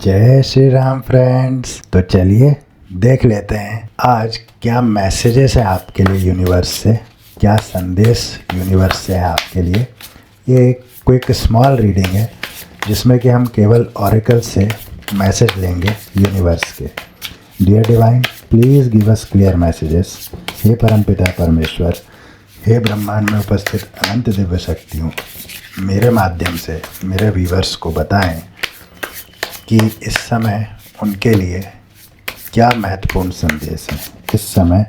जय श्री राम फ्रेंड्स। तो चलिए देख लेते हैं आज क्या मैसेजेस है आपके लिए यूनिवर्स से, क्या संदेश यूनिवर्स से है आपके लिए। ये एक क्विक स्मॉल रीडिंग है जिसमें कि हम केवल ऑरेकल से मैसेज लेंगे यूनिवर्स के। Dear divine, please give us clear messages. हे परमपिता परमेश्वर, हे ब्रह्मांड में उपस्थित अनंत दिव्य शक्तियों, मेरे माध्यम से मेरे व्यूवर्स को बताएं कि इस समय उनके लिए क्या महत्वपूर्ण संदेश है। इस समय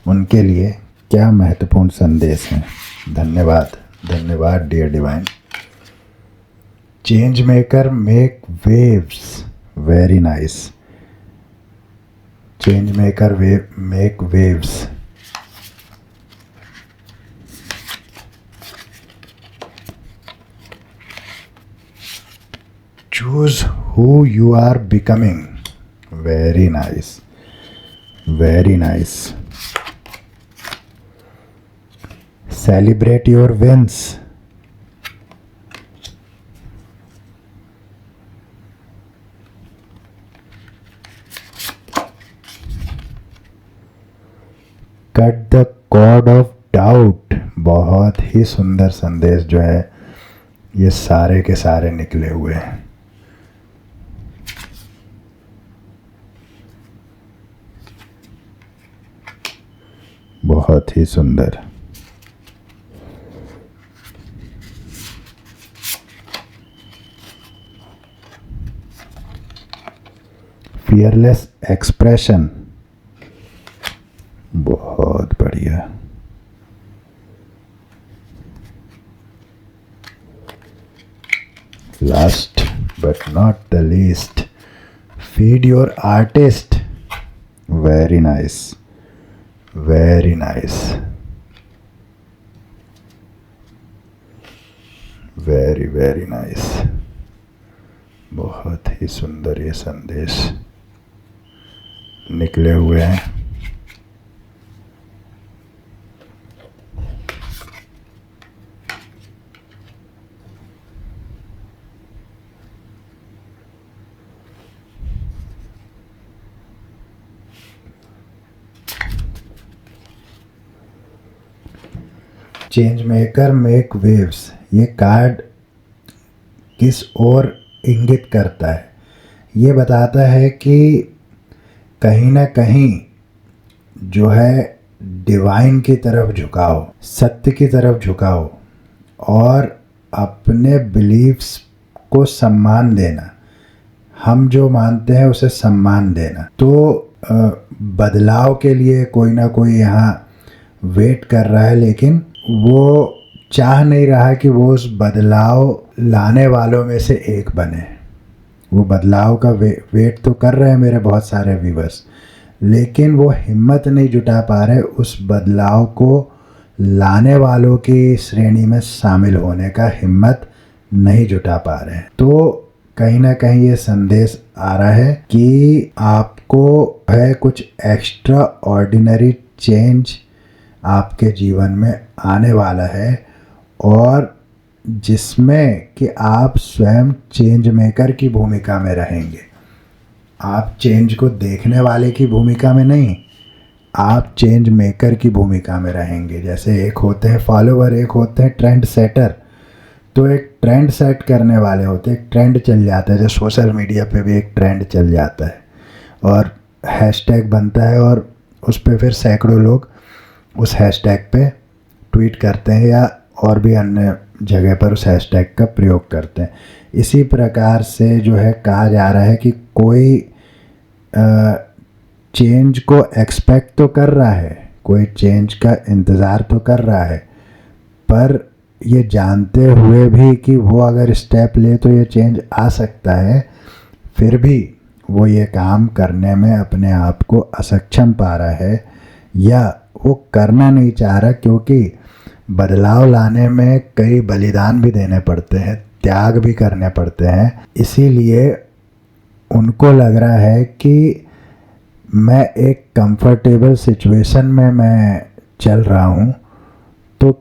उनके लिए क्या महत्वपूर्ण संदेश है। धन्यवाद, धन्यवाद dear divine. Change maker make waves, very nice. Change maker make waves. Choose who you are becoming. Very nice. Very nice. Celebrate your wins. Cut the cord of doubt. बहुत ही सुंदर संदेश जो है ये सारे के सारे निकले हुए हैं। बहुत ही सुंदर। फियरलेस एक्सप्रेशन, बहुत बढ़िया। Last but not the least, feed your artist. Very nice, very nice, very very nice. बहुत ही सुंदर ये संदेश निकले हुए हैं। चेंज मेकर मेक वेव्स, ये कार्ड किस ओर इंगित करता है? ये बताता है कि कहीं ना कहीं जो है डिवाइन की तरफ झुकाओ, सत्य की तरफ झुकाओ और अपने बिलीव्स को सम्मान देना। हम जो मानते हैं उसे सम्मान देना। तो बदलाव के लिए कोई ना कोई यहाँ वेट कर रहा है, लेकिन वो चाह नहीं रहा कि वो उस बदलाव लाने वालों में से एक बने। वो बदलाव का वेट तो कर रहे हैं मेरे बहुत सारे व्यूवर्स, लेकिन वो हिम्मत नहीं जुटा पा रहे उस बदलाव को लाने वालों की श्रेणी में शामिल होने का हिम्मत नहीं जुटा पा रहे हैं। तो कहीं ना कहीं ये संदेश आ रहा है कि आपको है कुछ एक्स्ट्रा ऑर्डिनरी चेंज आपके जीवन में आने वाला है, और जिसमें कि आप स्वयं चेंज मेकर की भूमिका में रहेंगे। आप चेंज को देखने वाले की भूमिका में नहीं, आप चेंज मेकर की भूमिका में रहेंगे। जैसे एक होते हैं फॉलोवर, एक होते हैं ट्रेंड सेटर। तो एक ट्रेंड सेट करने वाले होते हैं, एक ट्रेंड चल जाता है, जो सोशल मीडिया पे भी एक ट्रेंड चल जाता है और हैशटैग बनता है और उस पर फिर सैकड़ों लोग उस हैशटैग पे ट्वीट करते हैं या और भी अन्य जगह पर उस हैशटैग का प्रयोग करते हैं। इसी प्रकार से जो है कहा जा रहा है कि कोई चेंज को एक्सपेक्ट तो कर रहा है, कोई चेंज का इंतज़ार तो कर रहा है, पर ये जानते हुए भी कि वो अगर स्टेप ले तो ये चेंज आ सकता है, फिर भी वो ये काम करने में अपने आप को असक्षम पा रहा है या वो करना नहीं चाह रहा, क्योंकि बदलाव लाने में कई बलिदान भी देने पड़ते हैं, त्याग भी करने पड़ते हैं। इसीलिए उनको लग रहा है कि मैं एक कंफर्टेबल सिचुएशन में मैं चल रहा हूँ, तो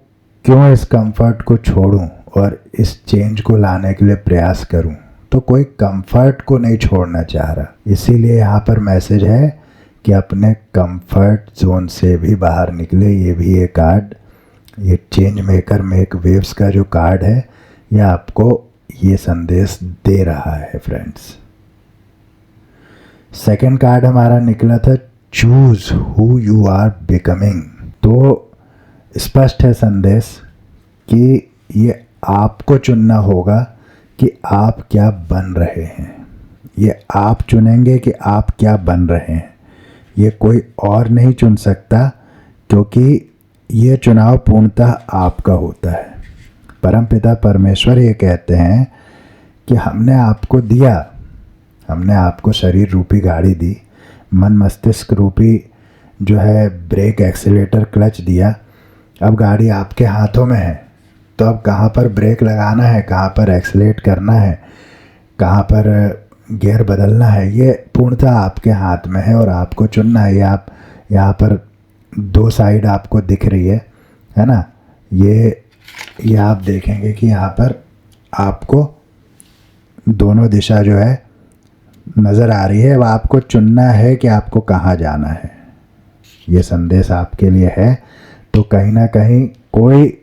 क्यों इस कंफर्ट को छोड़ूं और इस चेंज को लाने के लिए प्रयास करूं। तो कोई कंफर्ट को नहीं छोड़ना चाह रहा। इसीलिए यहाँ पर मैसेज है कि अपने कंफर्ट जोन से भी बाहर निकले। ये भी एक कार्ड, ये चेंज मेकर मेक वेव्स का जो कार्ड है, ये आपको ये संदेश दे रहा है फ्रेंड्स। सेकंड कार्ड हमारा निकला था choose who you are becoming. तो स्पष्ट है संदेश कि ये आपको चुनना होगा कि आप क्या बन रहे हैं। ये आप चुनेंगे कि आप क्या बन रहे हैं, ये कोई और नहीं चुन सकता, क्योंकि ये चुनाव पूर्णतः आपका होता है। परमपिता परमेश्वर ये कहते हैं कि हमने आपको दिया, हमने आपको शरीर रूपी गाड़ी दी, मन मस्तिष्क रूपी जो है ब्रेक एक्सीलेटर क्लच दिया। अब गाड़ी आपके हाथों में है, तो अब कहाँ पर ब्रेक लगाना है, कहाँ पर एक्सीलेट करना है, कहाँ पर गियर बदलना है, ये पूर्णतः आपके हाथ में है और आपको चुनना है। ये आप यहाँ पर दो साइड आपको दिख रही है ना, ये आप देखेंगे कि यहाँ पर आपको दोनों दिशा जो है नज़र आ रही है। अब आपको चुनना है कि आपको कहाँ जाना है। ये संदेश आपके लिए है। तो कहीं ना कहीं कोई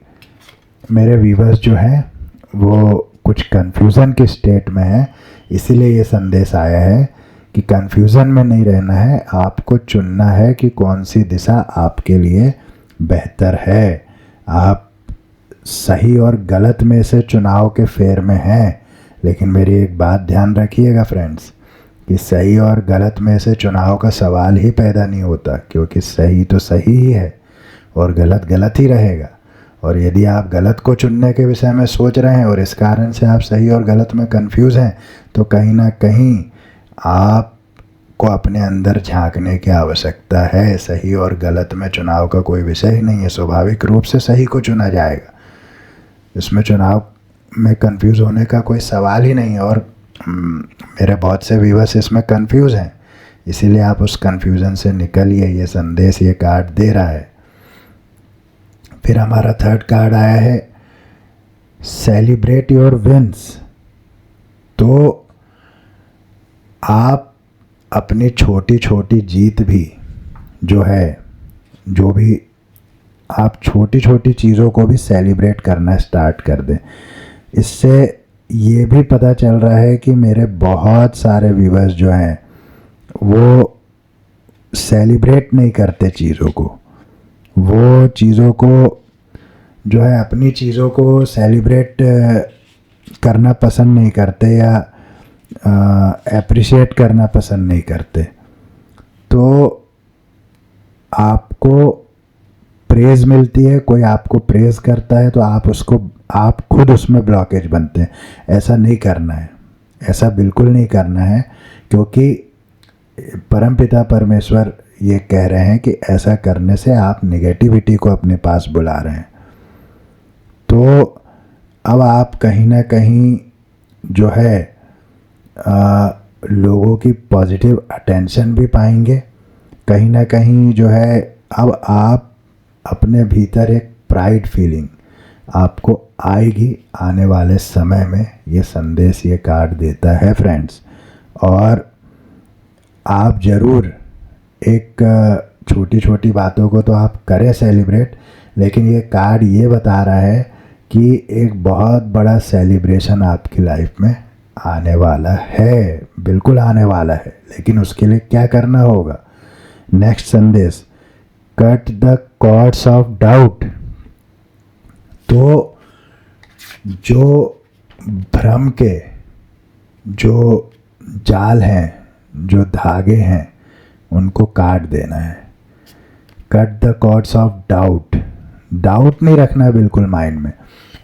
मेरे व्यूवर्स जो हैं वो कुछ कन्फ्यूज़न के स्टेट में है, इसीलिए ये संदेश आया है कि कन्फ्यूज़न में नहीं रहना है, आपको चुनना है कि कौन सी दिशा आपके लिए बेहतर है। आप सही और गलत में से चुनाव के फेर में हैं, लेकिन मेरी एक बात ध्यान रखिएगा फ्रेंड्स कि सही और गलत में से चुनाव का सवाल ही पैदा नहीं होता, क्योंकि सही तो सही ही है और गलत गलत ही रहेगा। और यदि आप गलत को चुनने के विषय में सोच रहे हैं और इस कारण से आप सही और गलत में कंफ्यूज हैं, तो कहीं ना कहीं आपको अपने अंदर झांकने की आवश्यकता है। सही और गलत में चुनाव का कोई विषय ही नहीं है, स्वाभाविक रूप से सही को चुना जाएगा। इसमें चुनाव में कंफ्यूज होने का कोई सवाल ही नहीं है। और मेरे बहुत से व्यूअर्स इसमें कंफ्यूज हैं, इसीलिए आप उस कंफ्यूजन से निकलिए, ये संदेश ये कार्ड दे रहा है। फिर हमारा थर्ड कार्ड आया है सेलिब्रेट योर विंस। तो आप अपनी छोटी छोटी जीत भी जो है, जो भी आप छोटी छोटी चीज़ों को भी सेलिब्रेट करना स्टार्ट कर दें। इससे ये भी पता चल रहा है कि मेरे बहुत सारे व्यूअर्स जो हैं वो सेलिब्रेट नहीं करते चीज़ों को, वो चीज़ों को जो है अपनी चीज़ों को सेलिब्रेट करना पसंद नहीं करते या एप्रिशिएट करना पसंद नहीं करते। तो आपको प्रेज़ मिलती है, कोई आपको प्रेज़ करता है तो आप खुद उसमें ब्लॉकेज बनते हैं। ऐसा नहीं करना है, ऐसा बिल्कुल नहीं करना है, क्योंकि परमपिता परमेश्वर ये कह रहे हैं कि ऐसा करने से आप नेगेटिविटी को अपने पास बुला रहे हैं। तो अब आप कहीं ना कहीं जो है लोगों की पॉजिटिव अटेंशन भी पाएंगे। कहीं ना कहीं जो है अब आप अपने भीतर एक प्राइड फीलिंग आपको आएगी आने वाले समय में, ये संदेश ये कार्ड देता है फ्रेंड्स। और आप ज़रूर एक छोटी छोटी बातों को तो आप करें सेलिब्रेट, लेकिन ये कार्ड ये बता रहा है कि एक बहुत बड़ा सेलिब्रेशन आपकी लाइफ में आने वाला है, बिल्कुल आने वाला है। लेकिन उसके लिए क्या करना होगा? नेक्स्ट संदेश, cut the cords of doubt. तो जो भ्रम के जो जाल हैं, जो धागे हैं, उनको काट देना है। Cut the cords of doubt. Doubt नहीं रखना है बिल्कुल माइंड में।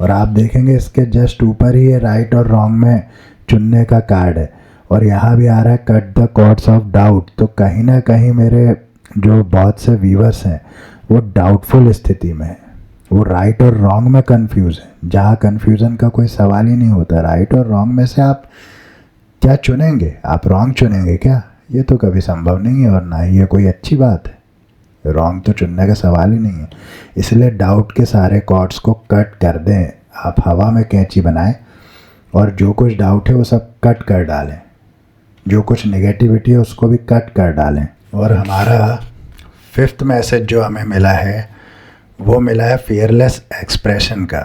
और आप देखेंगे इसके जस्ट ऊपर ही ये राइट और रॉन्ग में चुनने का कार्ड है, और यहाँ भी आ रहा है cut the cords of doubt. तो कहीं ना कहीं मेरे जो बहुत से व्यूअर्स हैं वो डाउटफुल स्थिति में है, वो राइट और रॉन्ग में कंफ्यूज है, जहाँ कंफ्यूजन का कोई सवाल ही नहीं होता। राइट और रॉन्ग में से आप क्या चुनेंगे? आप रॉन्ग चुनेंगे क्या? ये तो कभी संभव नहीं है, और ना ही ये कोई अच्छी बात है। रॉन्ग तो चुनने का सवाल ही नहीं है। इसलिए डाउट के सारे कॉर्ड्स को कट कर दें। आप हवा में कैंची बनाएं और जो कुछ डाउट है वो सब कट कर डालें, जो कुछ नेगेटिविटी है उसको भी कट कर डालें। और हमारा 5th मैसेज जो हमें मिला है वो मिला है फियरलेस एक्सप्रेशन का।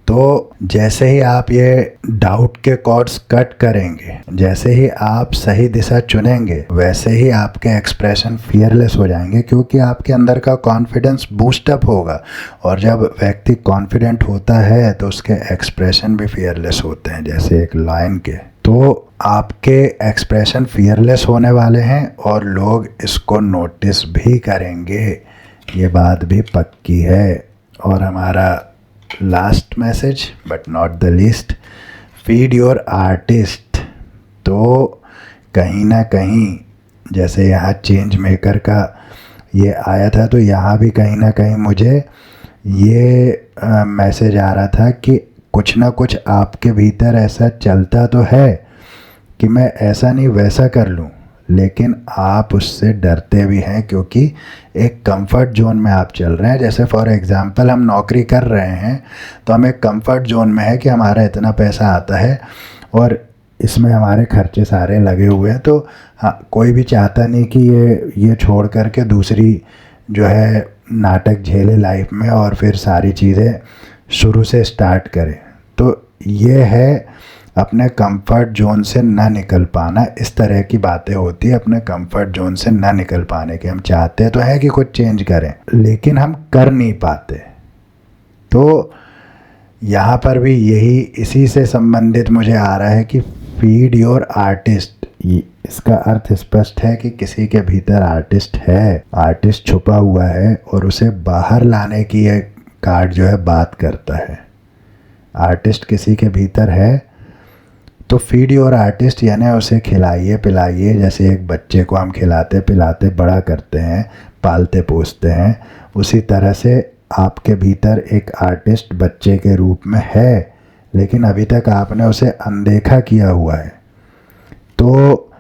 तो जैसे ही आप ये डाउट के कॉर्ड्स कट करेंगे, जैसे ही आप सही दिशा चुनेंगे, वैसे ही आपके एक्सप्रेशन फियरलेस हो जाएंगे, क्योंकि आपके अंदर का कॉन्फिडेंस बूस्टअप होगा। और जब व्यक्ति कॉन्फिडेंट होता है तो उसके एक्सप्रेशन भी फियरलेस होते हैं, जैसे एक लायन के। तो आपके एक्सप्रेशन फियरलेस होने वाले हैं और लोग इसको नोटिस भी करेंगे, ये बात भी पक्की है। और हमारा last message but not the least, feed your artist. तो कहीं ना कहीं जैसे यहाँ चेंज मेकर का ये आया था, तो यहाँ भी कहीं ना कहीं मुझे ये मैसेज आ रहा था कि कुछ ना कुछ आपके भीतर ऐसा चलता तो है कि मैं ऐसा नहीं वैसा कर लूँ, लेकिन आप उससे डरते भी हैं, क्योंकि एक कंफर्ट जोन में आप चल रहे हैं। जैसे फॉर एग्जांपल हम नौकरी कर रहे हैं तो हम एक कंफर्ट जोन में है कि हमारा इतना पैसा आता है और इसमें हमारे खर्चे सारे लगे हुए हैं। तो हाँ, कोई भी चाहता नहीं कि ये छोड़ करके दूसरी जो है नाटक झेले लाइफ में और फिर सारी चीज़ें शुरू से स्टार्ट करें। तो ये है अपने कंफर्ट जोन से ना निकल पाना। इस तरह की बातें होती है अपने कंफर्ट जोन से ना निकल पाने के। हम चाहते तो हैं कि कुछ चेंज करें, लेकिन हम कर नहीं पाते। तो यहाँ पर भी यही इसी से संबंधित मुझे आ रहा है कि फीड योर आर्टिस्ट। इसका अर्थ स्पष्ट है कि किसी के भीतर आर्टिस्ट है, आर्टिस्ट छुपा हुआ है और उसे बाहर लाने की ये कार्ड जो है बात करता है। आर्टिस्ट किसी के भीतर है तो फीड योर आर्टिस्ट यानी उसे खिलाइए पिलाइए। जैसे एक बच्चे को हम खिलाते पिलाते बड़ा करते हैं, पालते पोसते हैं, उसी तरह से आपके भीतर एक आर्टिस्ट बच्चे के रूप में है, लेकिन अभी तक आपने उसे अनदेखा किया हुआ है। तो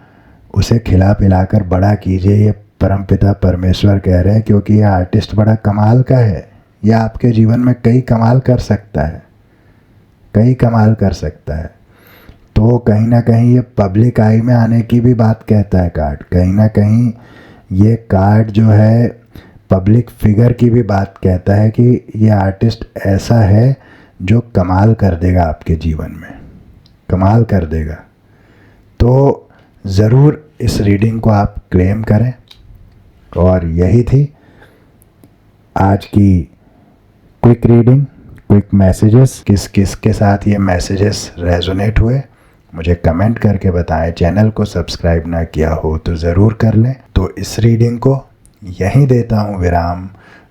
उसे खिला पिलाकर बड़ा कीजिए, ये परमपिता परमेश्वर कह रहे हैं, क्योंकि ये आर्टिस्ट बड़ा कमाल का है। यह आपके जीवन में कई कमाल कर सकता है, कई कमाल कर सकता है। तो कहीं ना कहीं ये पब्लिक आई में आने की भी बात कहता है कार्ड। कहीं ना कहीं ये कार्ड जो है पब्लिक फिगर की भी बात कहता है कि ये आर्टिस्ट ऐसा है जो कमाल कर देगा आपके जीवन में, कमाल कर देगा। तो ज़रूर इस रीडिंग को आप क्लेम करें। और यही थी आज की क्विक रीडिंग, क्विक मैसेजेस। किस किस के साथ ये मैसेजेस रेजोनेट हुए मुझे कमेंट करके बताएं। चैनल को सब्सक्राइब ना किया हो तो ज़रूर कर लें। तो इस रीडिंग को यहीं देता हूँ विराम,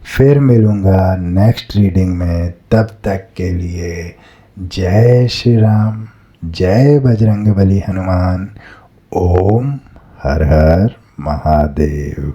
फिर मिलूँगा नेक्स्ट रीडिंग में। तब तक के लिए जय श्री राम, जय बजरंगबली हनुमान, ओम हर हर महादेव।